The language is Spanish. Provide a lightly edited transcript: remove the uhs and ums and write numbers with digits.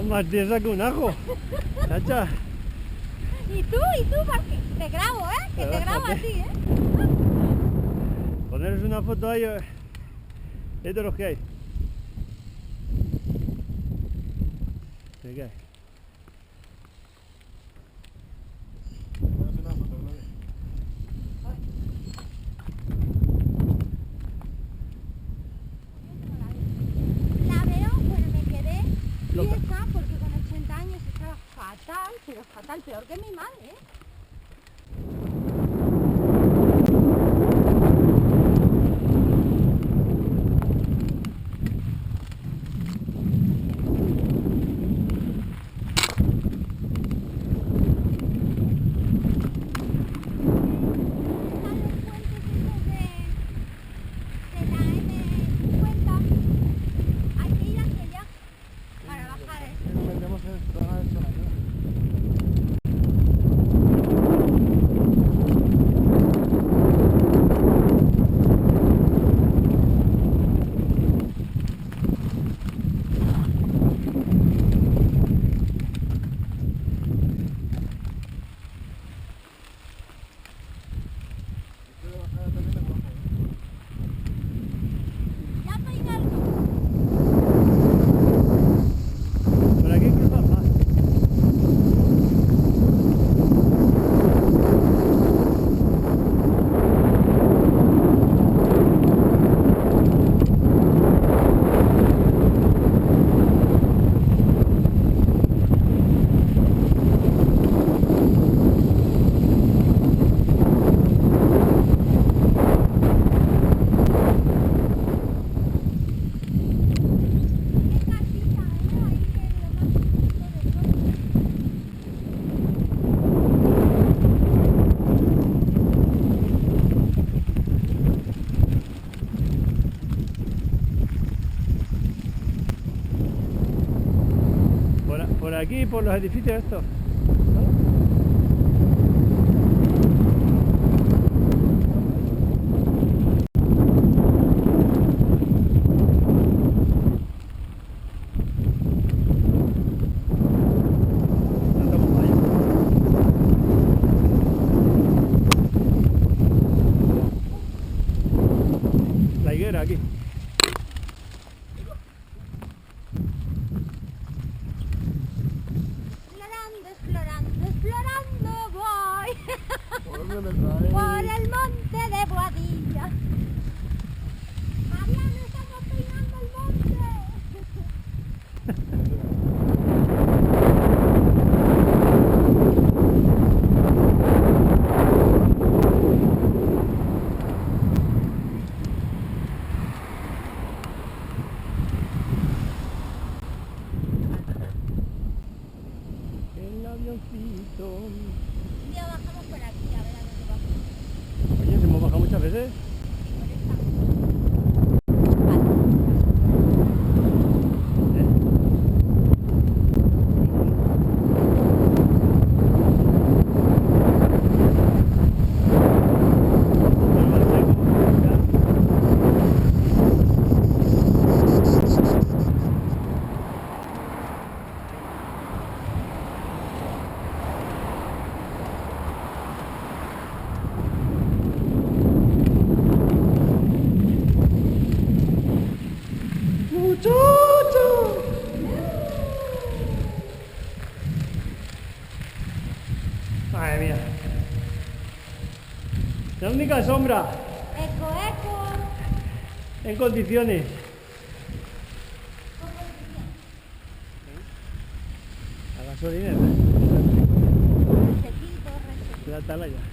más tiesa que un ajo. Chacha. ¿Y tú? Porque te grabo, ¿eh? Que te grabo a ti, ¿eh? Poneros una foto ahí de todos los que hay. ¿De qué hay? La veo, bueno, me quedé vieja porque con 80 años estaba fatal, pero fatal, peor que mi madre, ¿eh? Por aquí cruzas más. Por aquí, por los edificios estos. La higuera aquí. Explorando voy por el monte de Boadilla. Mariano, estamos peinando el monte. El avioncito. Un día bajamos por aquí, a ver a dónde vamos. Oye, ¿se hemos bajado muchas veces? Por esta. ¡Muchacho! Madre mía. La única sombra Eco, eco. en condiciones. La gasolina. Recetito, recetito. La atalaya.